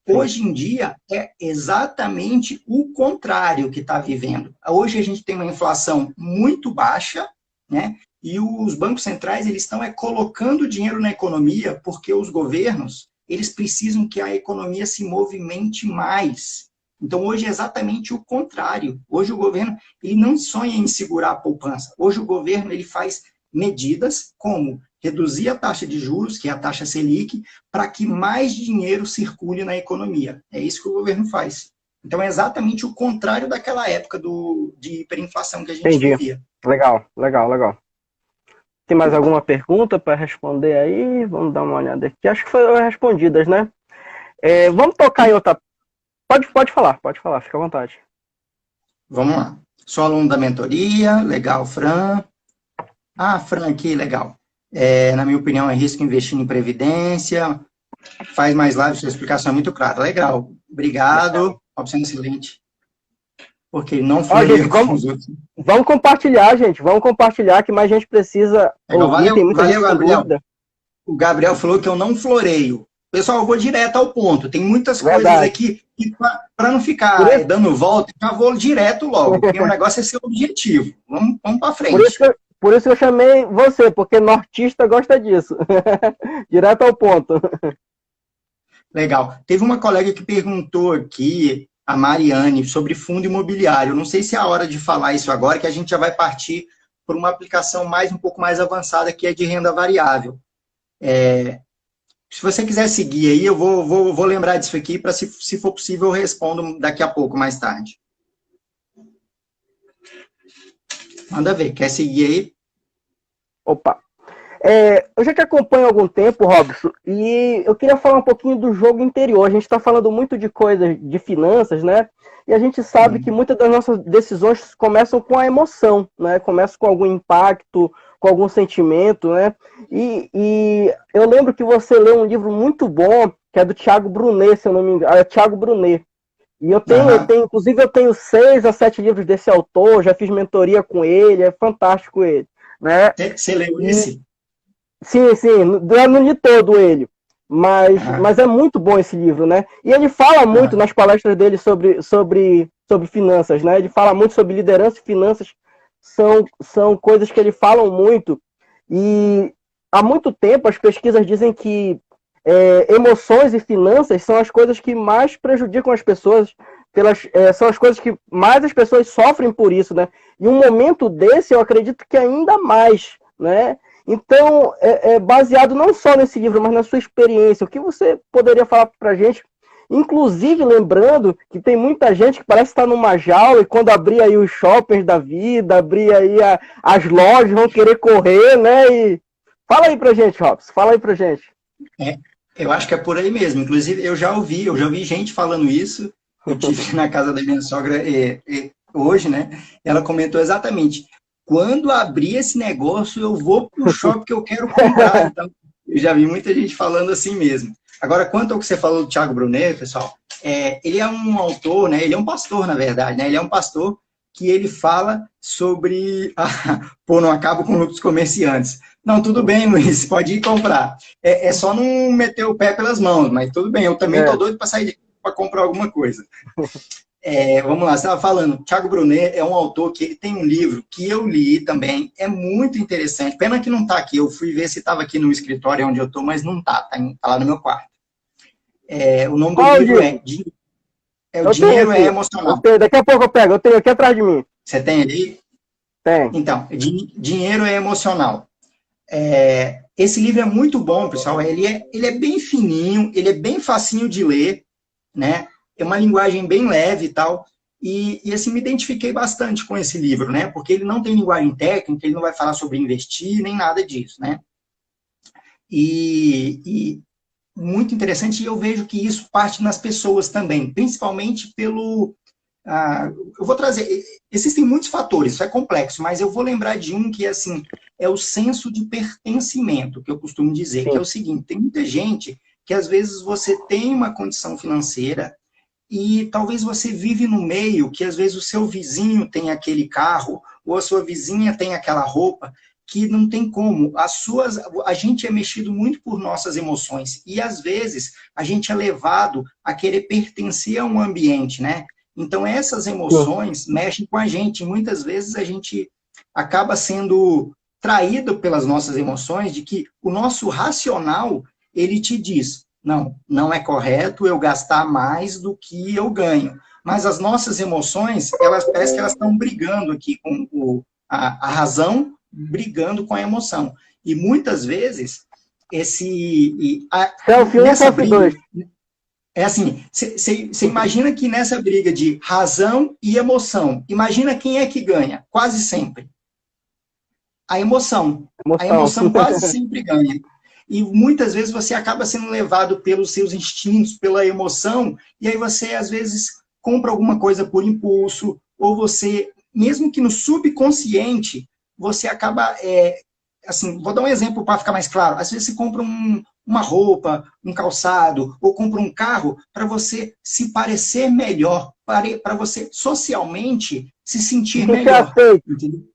Hoje em dia, é exatamente o contrário que está vivendo. Hoje a gente tem uma inflação muito baixa, né? E os bancos centrais eles estão colocando dinheiro na economia porque os governos eles precisam que a economia se movimente mais. Então, hoje é exatamente o contrário. Hoje o governo ele não sonha em segurar a poupança. Hoje o governo ele faz medidas como reduzir a taxa de juros, que é a taxa Selic, para que mais dinheiro circule na economia. É isso que o governo faz. Então, é exatamente o contrário daquela época de hiperinflação que a gente vivia. Legal, legal, legal. Tem mais alguma pergunta para responder aí? Vamos dar uma olhada aqui. Acho que foram respondidas, né? Vamos tocar em outra... Pode falar, fica à vontade. Vamos lá. Sou aluno da mentoria, legal, Fran. Fran aqui, legal. Na minha opinião, é risco investir em previdência. Faz mais live, sua explicação é muito clara. Legal, obrigado. Opção excelente. Porque não foi com os outros. Vamos compartilhar, gente. Vamos compartilhar que mais gente precisa ouvir. Tem muita gente com dúvida. O Gabriel falou que eu não floreio. Pessoal, eu vou direto ao ponto. Tem muitas coisas aqui que para não ficar dando volta, já vou direto logo. Porque o negócio é ser objetivo. Vamos para frente. Por isso que eu chamei você, porque nortista gosta disso. Direto ao ponto. Legal. Teve uma colega que perguntou aqui, a Mariane, sobre fundo imobiliário. Eu não sei se é a hora de falar isso agora, que a gente já vai partir por uma aplicação um pouco mais avançada, que é de renda variável. Se você quiser seguir aí, eu vou lembrar disso aqui, para se for possível, eu respondo daqui a pouco, mais tarde. Manda ver, quer seguir aí? Opa! Eu já te acompanho há algum tempo, Robson, e eu queria falar um pouquinho do jogo interior. A gente está falando muito de coisas de finanças, né? E a gente sabe que muitas das nossas decisões começam com a emoção, né? Começam com algum impacto, com algum sentimento, né? E eu lembro que você leu um livro muito bom, que é do Thiago Brunet, se eu não me engano. É Thiago Brunet. E inclusive, eu tenho 6 a 7 livros desse autor, já fiz mentoria com ele, é fantástico ele. Né? Você leu esse? Sim, não li todo ele, mas é muito bom esse livro, né? E ele fala muito nas palestras dele sobre finanças, né? Ele fala muito sobre liderança e finanças, são coisas que ele fala muito, e há muito tempo as pesquisas dizem que emoções e finanças são as coisas que mais prejudicam as pessoas, são as coisas que mais as pessoas sofrem por isso, né? E um momento desse, eu acredito que ainda mais, né? Então, baseado não só nesse livro, mas na sua experiência, o que você poderia falar para a gente? Inclusive, lembrando que tem muita gente que parece estar numa jaula e quando abrir aí os shoppings da vida, abrir aí as lojas, vão querer correr, né? E... Fala aí pra gente, Robson, fala aí pra gente. Eu acho que é por aí mesmo. Inclusive, eu já ouvi gente falando isso. Eu tive na casa da minha sogra hoje, né? Ela comentou exatamente: quando abrir esse negócio, eu vou pro shopping que eu quero comprar. Então, eu já vi muita gente falando assim mesmo. Agora, quanto ao que você falou do Thiago Brunet, pessoal, ele é um autor, né? Ele é um pastor, na verdade, né? Ele é um pastor que ele fala sobre... não acabo com lucros comerciantes. Não, tudo bem, Luiz, pode ir comprar. É só não meter o pé pelas mãos, mas tudo bem, eu também tô doido para sair de para comprar alguma coisa. Vamos lá, você estava falando, Thiago Brunet é um autor que ele tem um livro que eu li também, é muito interessante, pena que não está aqui, eu fui ver se estava aqui no escritório onde eu estou, mas não está, tá lá no meu quarto. O nome do livro O Dinheiro é Emocional. Daqui a pouco eu pego, eu tenho aqui atrás de mim. Você tem ali? Tem. Então, Dinheiro é Emocional. Esse livro é muito bom, pessoal, ele é bem fininho, ele é bem facinho de ler, né? É uma linguagem bem leve e tal, e assim, me identifiquei bastante com esse livro, né? Porque ele não tem linguagem técnica, ele não vai falar sobre investir, nem nada disso, né? e muito interessante, e eu vejo que isso parte nas pessoas também, principalmente pelo... eu vou trazer... Existem muitos fatores, isso é complexo, mas eu vou lembrar de um que, assim, é o senso de pertencimento, que eu costumo dizer, que é o seguinte, tem muita gente que, às vezes, você tem uma condição financeira e talvez você vive no meio que, às vezes, o seu vizinho tem aquele carro, ou a sua vizinha tem aquela roupa, que não tem como. A gente é mexido muito por nossas emoções. E, às vezes, a gente é levado a querer pertencer a um ambiente, né? Então, essas emoções mexem com a gente. Muitas vezes, a gente acaba sendo traído pelas nossas emoções, de que o nosso racional, ele te diz, não, não é correto eu gastar mais do que eu ganho. Mas as nossas emoções, parece que elas estão brigando aqui com a razão, brigando com a emoção. E muitas vezes, nessa briga, é assim, você imagina que nessa briga de razão e emoção, imagina quem é que ganha, quase sempre. A emoção. A emoção quase sempre ganha. E muitas vezes você acaba sendo levado pelos seus instintos, pela emoção, e aí você, às vezes, compra alguma coisa por impulso, ou você, mesmo que no subconsciente, você acaba, assim, vou dar um exemplo para ficar mais claro, às vezes você compra uma roupa, um calçado, ou compra um carro para você se parecer melhor, para você socialmente se sentir melhor. Entendeu?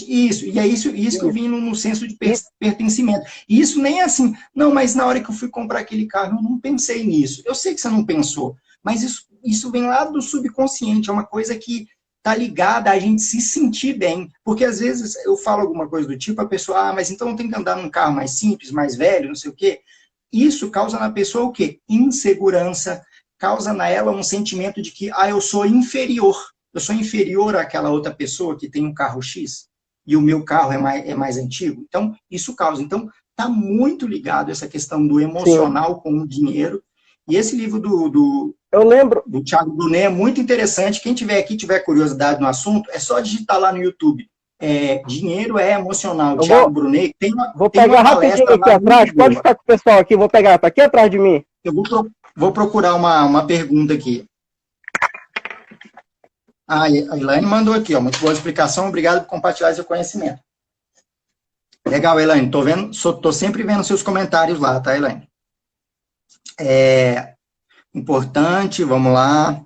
Isso, e é isso que eu vim no senso de pertencimento. E isso nem é assim, não, mas na hora que eu fui comprar aquele carro, eu não pensei nisso. Eu sei que você não pensou, mas isso vem lá do subconsciente, é uma coisa que está ligada a gente se sentir bem. Porque às vezes eu falo alguma coisa do tipo, a pessoa, mas então eu tenho que andar num carro mais simples, mais velho, não sei o quê. Isso causa na pessoa o quê? Insegurança, causa na ela um sentimento de que, eu sou inferior. Eu sou inferior àquela outra pessoa que tem um carro X e o meu carro é mais antigo. Então, isso causa. Então, está muito ligado essa questão do emocional com o dinheiro. E esse livro do Thiago Brunet é muito interessante. Quem tiver aqui, tiver curiosidade no assunto, é só digitar lá no YouTube. Dinheiro é emocional. Thiago Brunet vou pegar rapidinho aqui atrás. Pode ficar com o pessoal aqui, vou pegar. Está aqui atrás de mim. Eu vou procurar uma pergunta aqui. A Elaine mandou aqui, muito boa explicação, obrigado por compartilhar seu conhecimento. Legal, Elaine, tô sempre vendo seus comentários lá, tá, Elaine? Importante, vamos lá,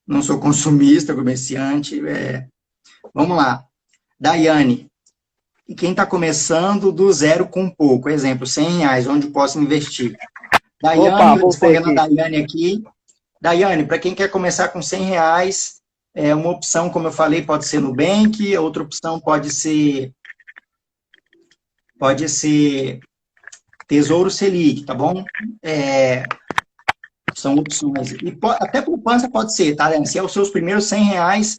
não sou consumista, comerciante, vamos lá. Daiane, e quem está começando do zero com pouco, exemplo, R$100, onde posso investir? Daiane, respondendo a Daiane aqui. Daiane, para quem quer começar com R$100, uma opção, como eu falei, pode ser Nubank, outra opção pode ser Tesouro Selic, tá bom? São opções. E até poupança pode ser, tá, Daiane? Se é os seus primeiros R$100,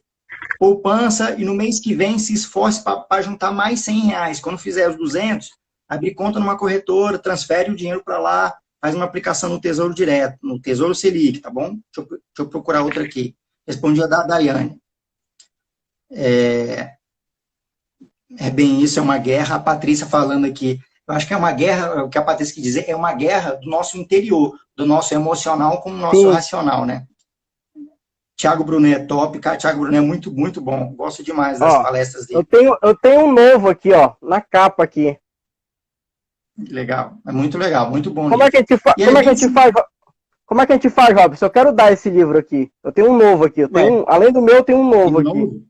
poupança, e no mês que vem se esforce para juntar mais R$100. Quando fizer os 200, abrir conta numa corretora, transfere o dinheiro para lá, faz uma aplicação no Tesouro Direto, no Tesouro Selic, tá bom? Deixa eu procurar outra aqui. Respondi a da Daiane. Bem, isso é uma guerra. A Patrícia falando aqui. Eu acho que é uma guerra, o que a Patrícia quis dizer, é uma guerra do nosso interior, do nosso emocional com o nosso racional, né? Thiago Brunet é top, cara. Thiago Brunet é muito, muito bom. Gosto demais das palestras dele. Eu tenho um novo aqui, na capa aqui. Legal, é muito legal, muito bom. Como é que a gente faz, Robson? Eu quero dar esse livro aqui. Eu tenho um novo aqui. Além do meu, eu tenho um novo aqui.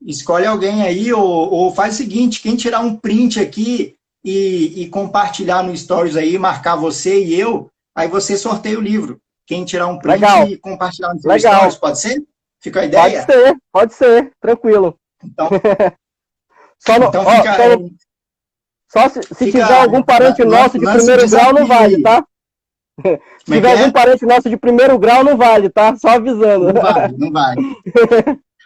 Escolhe alguém aí, ou faz o seguinte, quem tirar um print aqui e compartilhar no Stories aí, marcar você e eu, aí você sorteia o livro. Quem tirar um print e compartilhar no Stories, pode ser? Fica a ideia? Pode ser, tranquilo. Então, se tiver algum parente nosso de primeiro grau, não vale, tá? Se tiver algum parente nosso de primeiro grau, não vale, tá? Só avisando. Não vale.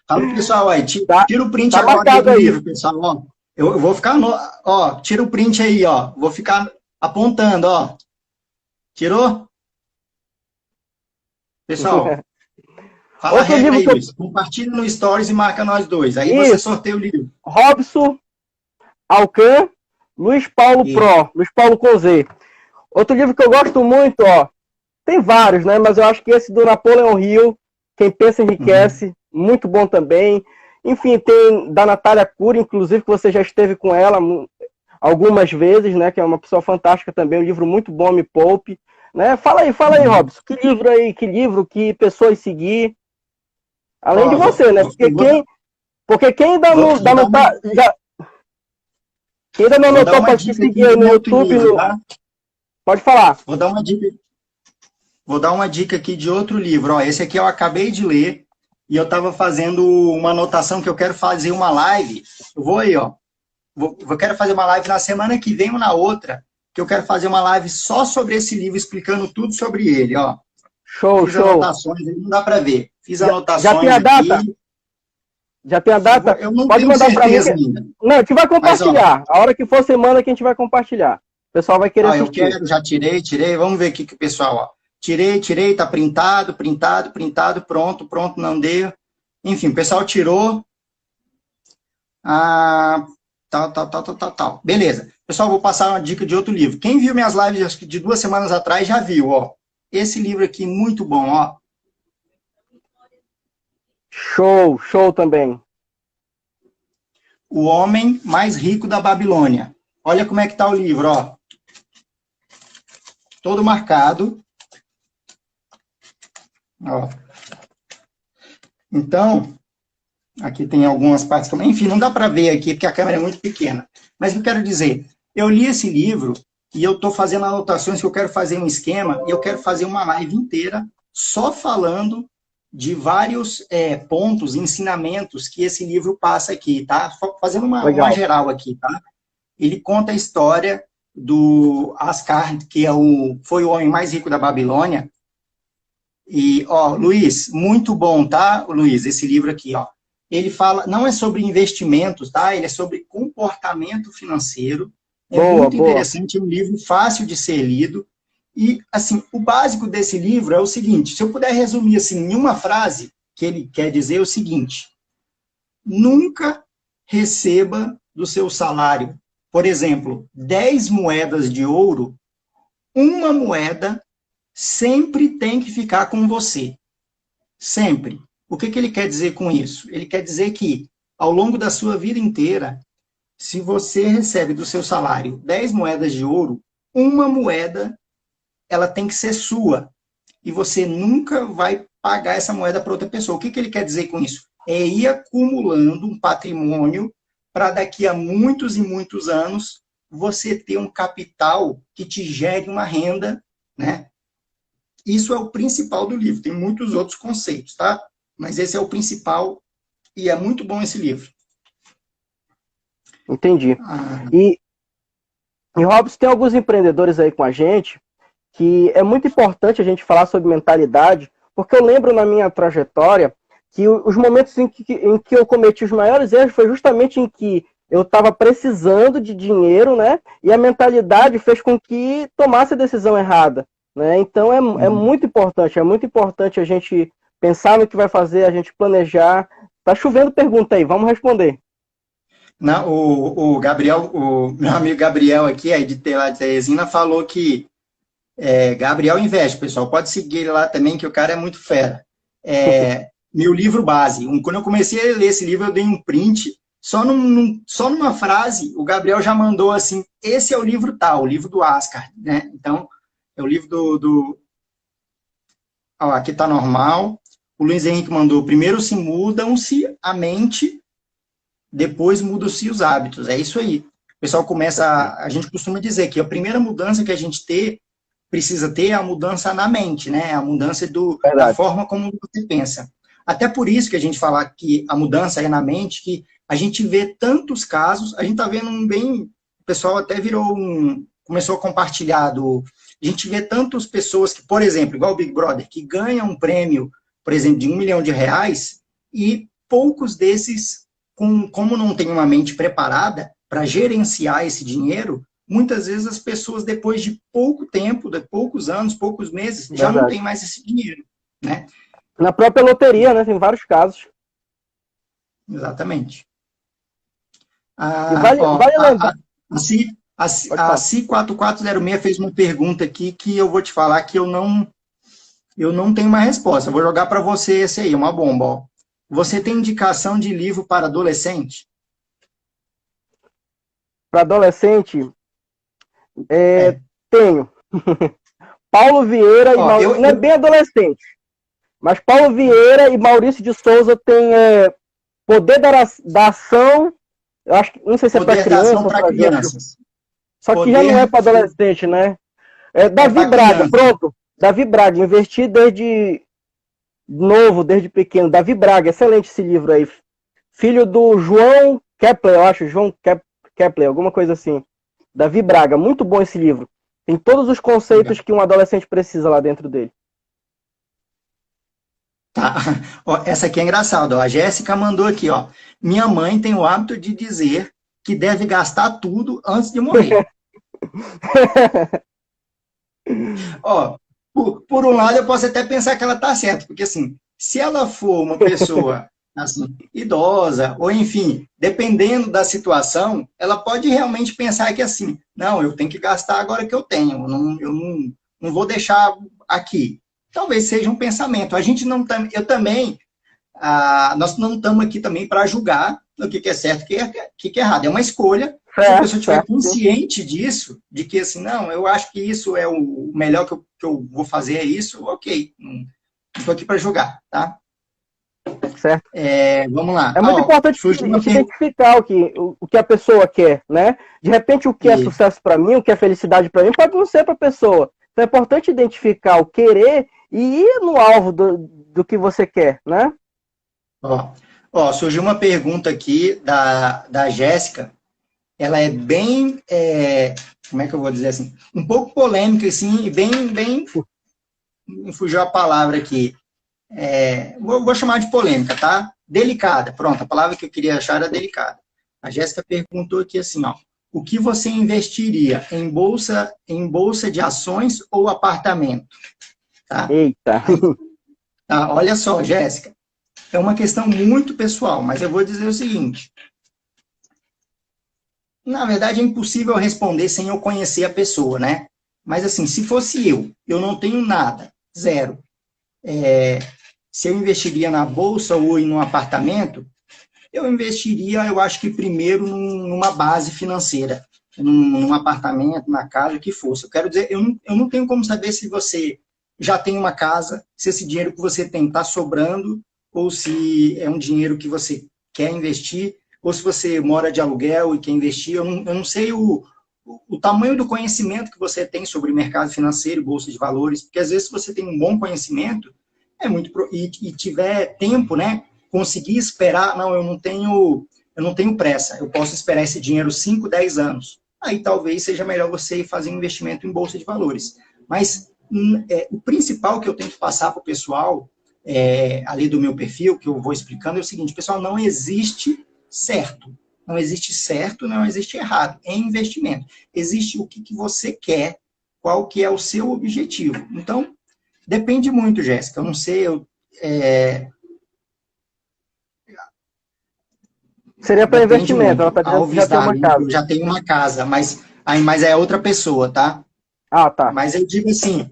Fala pro pessoal aí, tira o print agora do livro, pessoal. Ó, eu vou ficar, tira o print aí, vou ficar apontando, Tirou? Pessoal, fala a regra aí, Luiz. Compartilha no Stories e marca nós dois. Aí você sorteia o livro. Robson Alcan, Luiz Paulo E, Pro, Luiz Paulo com Z. Outro livro que eu gosto muito, ó, tem vários, né? Mas eu acho que esse do Napoleon Hill, Quem Pensa Enriquece, muito bom também. Enfim, tem da Natália Cury, inclusive, que você já esteve com ela algumas vezes, né? Que é uma pessoa fantástica também, um livro muito bom, Me Poupe. Né? Fala aí, Robson, que livro, que pessoas seguir. Além de ó, você, né? Porque quem ainda vou, não, vou ainda dar não uma, tá. Quem ainda não vou dar anotou uma para te dica aqui seguir de aí um no outro YouTube, livro, tá? pode falar. Vou dar uma dica, vou dar uma dica aqui de outro livro. Ó, esse aqui eu acabei de ler e eu estava fazendo uma anotação que eu quero fazer uma live. Eu vou aí, ó. Quero fazer uma live na semana que vem ou na outra, que eu quero fazer uma live só sobre esse livro, explicando tudo sobre ele, ó. Show, Fiz show. anotações, não dá para ver. Fiz Já tem anotações a data? aqui. Já tem a data? Eu não Pode tenho mandar para mim. certeza ainda. Não, a gente vai Mas, ó, compartilhar. A hora que for semana que a gente vai compartilhar. O pessoal vai querer ó, eu assistir. quero, já tirei. Vamos ver aqui que o pessoal, ó. Tirei, tá printado, pronto, não deu. Enfim, o pessoal tirou. Ah, tal. Beleza. Pessoal, vou passar uma dica de outro livro. Quem viu minhas lives acho que de 2 semanas atrás já viu, ó. Esse livro aqui, muito bom, ó. Show também. O Homem Mais Rico da Babilônia. Olha como é que tá o livro, ó. Todo marcado. Ó. Então, aqui tem algumas partes também. Enfim, não dá para ver aqui, porque a câmera é muito pequena. Mas eu quero dizer, eu li esse livro e eu estou fazendo anotações que eu quero fazer um esquema e eu quero fazer uma live inteira só falando de vários pontos, ensinamentos que esse livro passa aqui, tá? Fazendo uma geral aqui, tá? Ele conta a história do Ascar, que foi o homem mais rico da Babilônia. E, ó, Luiz, muito bom, tá, Luiz, esse livro aqui, ó. Ele fala, não é sobre investimentos, tá? Ele é sobre comportamento financeiro. É muito interessante, é um livro fácil de ser lido. E, assim, o básico desse livro é o seguinte, se eu puder resumir, assim, em uma frase, que ele quer dizer o seguinte: nunca receba do seu salário, por exemplo, 10 moedas de ouro, uma moeda sempre tem que ficar com você. Sempre. O que ele quer dizer com isso? Ele quer dizer que, ao longo da sua vida inteira, se você recebe do seu salário 10 moedas de ouro, uma moeda, ela tem que ser sua. E você nunca vai pagar essa moeda para outra pessoa. O que ele quer dizer com isso? É ir acumulando um patrimônio para daqui a muitos e muitos anos você ter um capital que te gere uma renda, né? Isso é o principal do livro. Tem muitos outros conceitos, tá? Mas esse é o principal e é muito bom esse livro. Entendi. E Robson, tem alguns empreendedores aí com a gente que é muito importante a gente falar sobre mentalidade, porque eu lembro na minha trajetória que os momentos em que eu cometi os maiores erros foi justamente em que eu estava precisando de dinheiro, né? E a mentalidade fez com que tomasse a decisão errada, né? Então é muito importante a gente pensar no que vai fazer, a gente planejar. Tá chovendo pergunta aí, vamos responder. Não, o Gabriel, o meu amigo Gabriel aqui, aí de Teresina, falou que Gabriel Investe, pessoal, pode seguir ele lá também, que o cara é muito fera. Meu livro base. Quando eu comecei a ler esse livro, eu dei um print, só numa frase, o Gabriel já mandou assim, esse é o livro tal, o livro do Ascar, né? Então, é o livro Ó, aqui tá normal. O Luiz Henrique mandou, primeiro se mudam-se a mente, depois mudam-se os hábitos. É isso aí. O pessoal a gente costuma dizer que a primeira mudança que a gente precisa ter é a mudança na mente, né? A mudança da forma como você pensa. Até por isso que a gente fala que a mudança é na mente, que a gente vê tantos casos, a gente está vendo o pessoal até começou a compartilhar a gente vê tantas pessoas que, por exemplo, igual o Big Brother, que ganham um prêmio, por exemplo, de R$1 milhão, e poucos desses, como não tem uma mente preparada para gerenciar esse dinheiro, muitas vezes as pessoas, depois de pouco tempo, de poucos anos, poucos meses, já não tem mais esse dinheiro, né? Na própria loteria, né? Tem vários casos. Exatamente. Vale lembrar. Pode A falar. Si4406 fez uma pergunta aqui que eu vou te falar que eu não tenho uma resposta. Eu vou jogar para você esse aí, uma bomba. Ó. Você tem indicação de livro para adolescente? Para adolescente, É. tenho. Paulo Vieira e Ó, Maurício, não é bem adolescente, mas Paulo Vieira e Maurício de Souza têm Poder da Ação, eu acho que, não sei se é para Poder da criança ação ou para para jovem, crianças. só que já não é Poder para adolescente, né? é Davi para Braga, criança. pronto. Davi Braga, investi desde novo, desde pequeno. Davi Braga, excelente esse livro aí. Filho do João Kepler, eu acho, João Kepler, alguma coisa assim. Davi Braga, muito bom esse livro. Tem todos os conceitos que um adolescente precisa lá dentro dele. Tá. Ó, essa aqui é engraçada. Ó. A Jéssica mandou aqui, ó. Minha mãe tem o hábito de dizer que deve gastar tudo antes de morrer. Ó, por um lado, eu posso até pensar que ela está certa, porque assim, se ela for uma pessoa assim, idosa, ou enfim, dependendo da situação, ela pode realmente pensar que assim, não, eu tenho que gastar agora que eu tenho, não vou deixar aqui. Talvez seja um pensamento. A gente não tá, eu também, nós não estamos aqui também para julgar o que é certo e o que é errado. É uma escolha. Se a Certo, pessoa estiver certo, sim. consciente disso, de que assim, não, eu acho que isso é o melhor que eu vou fazer, é isso, ok. Não estou aqui para julgar, tá? Certo. Vamos lá. É muito Ó, importante surgiu a uma gente pergunta. identificar o que a pessoa quer, né? De repente, o que é sucesso para mim, o que é felicidade para mim, pode não ser para a pessoa. Então é importante identificar o querer e ir no alvo do que você quer, né? Surgiu uma pergunta aqui da Jéssica. Ela é bem, como é que eu vou dizer assim, um pouco polêmica, assim, e bem, me fugiu a palavra aqui. Vou chamar de polêmica, tá? Delicada, pronto, a palavra que eu queria achar era delicada. A Jéssica perguntou aqui assim, ó, o que você investiria em bolsa de ações ou apartamento? Tá? Eita. Aí, tá, olha só, Jéssica, é uma questão muito pessoal, mas eu vou dizer o seguinte, na verdade é impossível responder sem eu conhecer a pessoa, né? Mas assim, se fosse eu não tenho nada, zero, se eu investiria na bolsa ou em um apartamento, eu investiria, eu acho que primeiro numa base financeira, num apartamento, na casa, o que fosse. Eu quero dizer, eu não tenho como saber se você já tem uma casa, se esse dinheiro que você tem está sobrando, ou se é um dinheiro que você quer investir, ou se você mora de aluguel e quer investir. Eu não sei o tamanho do conhecimento que você tem sobre mercado financeiro e bolsa de valores, porque às vezes se você tem um bom conhecimento, e tiver tempo, né, conseguir esperar, não, eu não tenho pressa, eu posso esperar esse dinheiro 5, 10 anos. Aí talvez seja melhor você fazer um investimento em bolsa de valores. Mas o principal que eu tenho que passar para o pessoal, ali do meu perfil, que eu vou explicando, é o seguinte, pessoal, não existe certo. Não existe certo, não existe errado. É investimento. Existe o que você quer, qual que é o seu objetivo. Então, depende muito, Jéssica. Eu não sei, Seria para depende investimento. Ela muito. está dizendo que já Alves tem uma Darwin, casa. eu já tenho uma casa, mas é outra pessoa, tá? Ah, tá. Mas eu digo assim,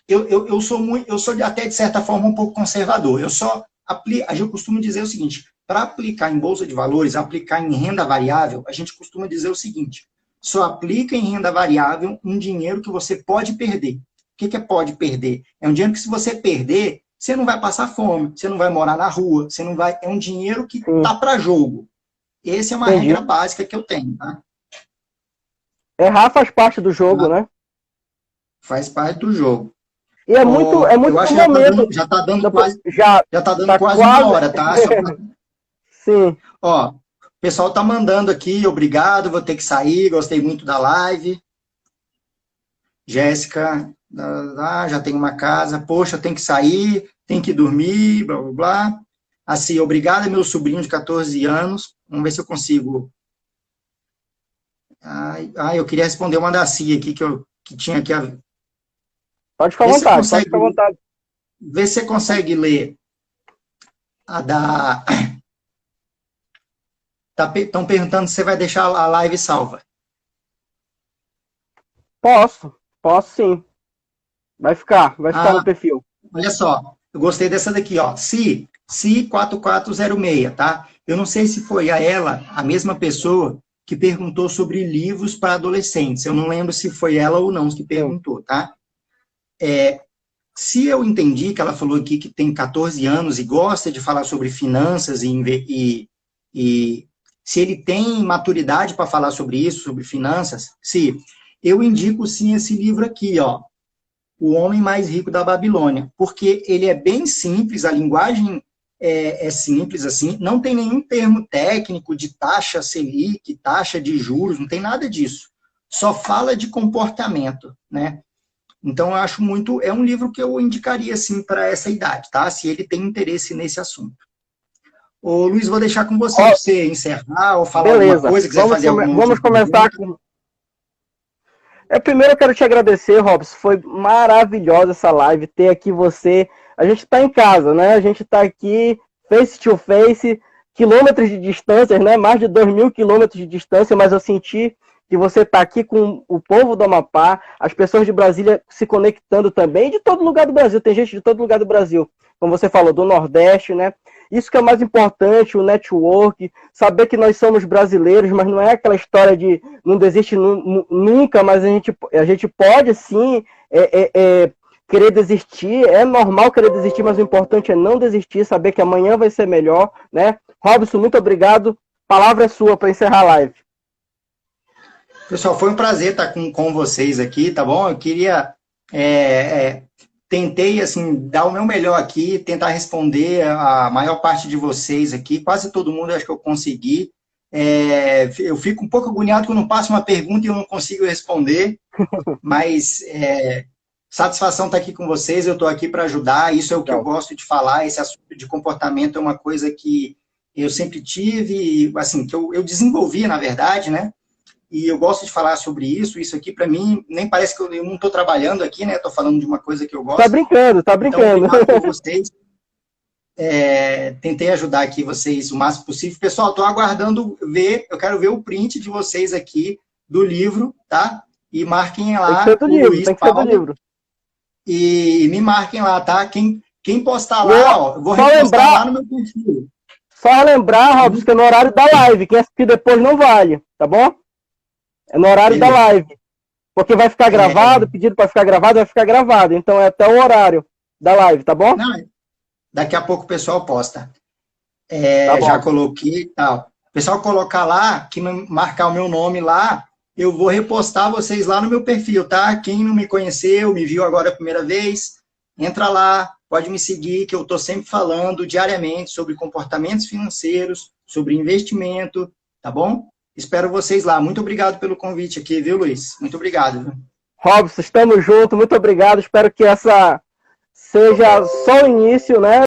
eu sou até de certa forma um pouco conservador. Eu costumo dizer o seguinte: para aplicar em bolsa de valores, aplicar em renda variável, a gente costuma dizer o seguinte: só aplica em renda variável um dinheiro que você pode perder. O que é pode perder? É um dinheiro que, se você perder, você não vai passar fome, você não vai morar na rua, você não vai. É um dinheiro que Sim, tá para jogo. Essa é uma entendi. regra básica que eu tenho, tá? Errar faz parte do jogo, né? Faz parte do jogo. E é Eu muito acho do que momento. já tá dando Tá quase uma quase. hora, tá? Sim. Ó, o pessoal tá mandando aqui, obrigado, vou ter que sair, gostei muito da live. Jéssica, já tem uma casa, poxa, tem que sair, tem que dormir, blá, blá, blá. Assim, obrigado, meu sobrinho de 14 anos. Vamos ver se eu consigo. Eu queria responder uma da Cia aqui, que tinha aqui. Pode ficar à Vê se você vontade, pode consegue, ficar à vontade. vê se você consegue ler a da. Estão perguntando se você vai deixar a live salva. Posso sim. Vai ficar no perfil. Olha só, eu gostei dessa daqui, ó. Si 4406, tá? Eu não sei se foi a ela, a mesma pessoa, que perguntou sobre livros para adolescentes. Eu não lembro se foi ela ou não que perguntou, tá? Se eu entendi que ela falou aqui que tem 14 anos e gosta de falar sobre finanças e se ele tem maturidade para falar sobre isso, sobre finanças, se eu indico sim esse livro aqui, ó, O Homem Mais Rico da Babilônia, porque ele é bem simples, a linguagem é simples assim, não tem nenhum termo técnico de taxa Selic, taxa de juros, não tem nada disso. Só fala de comportamento, né? Então, eu acho muito, é um livro que eu indicaria, assim, para essa idade, tá? Se ele tem interesse nesse assunto. Ô, Luiz, vou deixar com você, para você encerrar ou falar alguma coisa, quiser fazer alguma Vamos última começar pergunta. com... Primeiro eu quero te agradecer, Robson, foi maravilhosa essa live, ter aqui você. A gente está em casa, né? A gente está aqui, face to face, quilômetros de distância, né? Mais de 2.000 quilômetros de distância, mas eu senti que você está aqui com o povo do Amapá, as pessoas de Brasília se conectando também, de todo lugar do Brasil, tem gente de todo lugar do Brasil, como você falou, do Nordeste, né? Isso que é o mais importante, o network, saber que nós somos brasileiros, mas não é aquela história de não desiste nunca, mas a gente pode sim querer desistir, é normal querer desistir, mas o importante é não desistir, saber que amanhã vai ser melhor, né? Robson, muito obrigado, palavra é sua para encerrar a live. Pessoal, foi um prazer estar com vocês aqui, tá bom? Eu queria, tentei, assim, dar o meu melhor aqui, tentar responder a maior parte de vocês aqui, quase todo mundo acho que eu consegui. Eu fico um pouco agoniado quando passo uma pergunta e eu não consigo responder, mas satisfação estar aqui com vocês, eu estou aqui para ajudar, isso é o que eu gosto de falar, esse assunto de comportamento é uma coisa que eu sempre tive, assim, que eu desenvolvi, na verdade, né? E eu gosto de falar sobre isso aqui para mim, nem parece que eu não estou trabalhando aqui, né? Estou falando de uma coisa que eu gosto. Tá brincando. Então, obrigado por vocês. Tentei ajudar aqui vocês o máximo possível. Pessoal, estou aguardando eu quero ver o print de vocês aqui do livro, tá? E marquem lá o Luiz Paulo. E me marquem lá, tá? Quem postar lá, ó, eu vou repostar lá no meu perfil. Só lembrar, Robson, que é no horário da live. Quem assistir depois não vale, tá bom? É no horário da live. Porque vai ficar gravado, pedido para ficar gravado, vai ficar gravado. Então é até o horário da live, tá bom? Não, daqui a pouco o pessoal posta. Tá já coloquei e tal. O pessoal colocar lá, que marcar o meu nome lá, eu vou repostar vocês lá no meu perfil, tá? Quem não me conheceu, me viu agora a primeira vez, entra lá, pode me seguir, que eu estou sempre falando diariamente sobre comportamentos financeiros, sobre investimento, tá bom? Espero vocês lá. Muito obrigado pelo convite aqui, viu, Luiz? Muito obrigado. Robson, estamos juntos. Muito obrigado. Espero que essa seja só o início, né,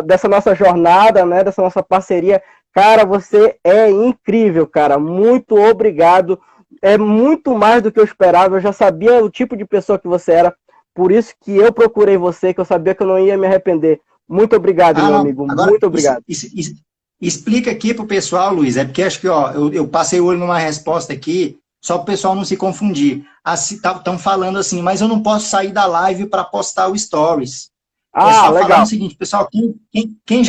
dessa nossa jornada, né, dessa nossa parceria. Cara, você é incrível, cara. Muito obrigado. É muito mais do que eu esperava. Eu já sabia o tipo de pessoa que você era. Por isso que eu procurei você, que eu sabia que eu não ia me arrepender. Muito obrigado, meu amigo. Agora, muito obrigado. Explica aqui para o pessoal, Luiz, porque acho que eu passei o olho numa resposta aqui, só para o pessoal não se confundir. Estão falando assim, mas eu não posso sair da live para postar o Stories. Só legal. falar o seguinte, pessoal, quem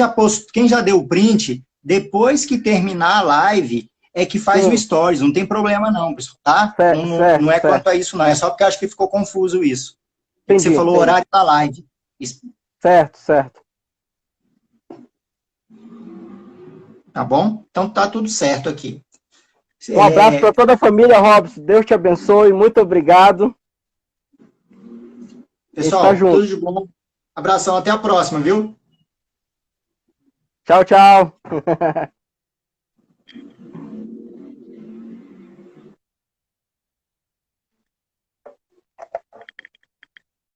já deu o print, depois que terminar a live, é que faz o Stories, não tem problema não, pessoal, tá? Não é quanto a isso não, é só porque acho que ficou confuso isso. Entendi, você falou o horário da live. Certo. Tá bom? Então tá tudo certo aqui. Um abraço para toda a família, Robson. Deus te abençoe. Muito obrigado. Pessoal, tudo de bom. Abração, até a próxima, viu? Tchau.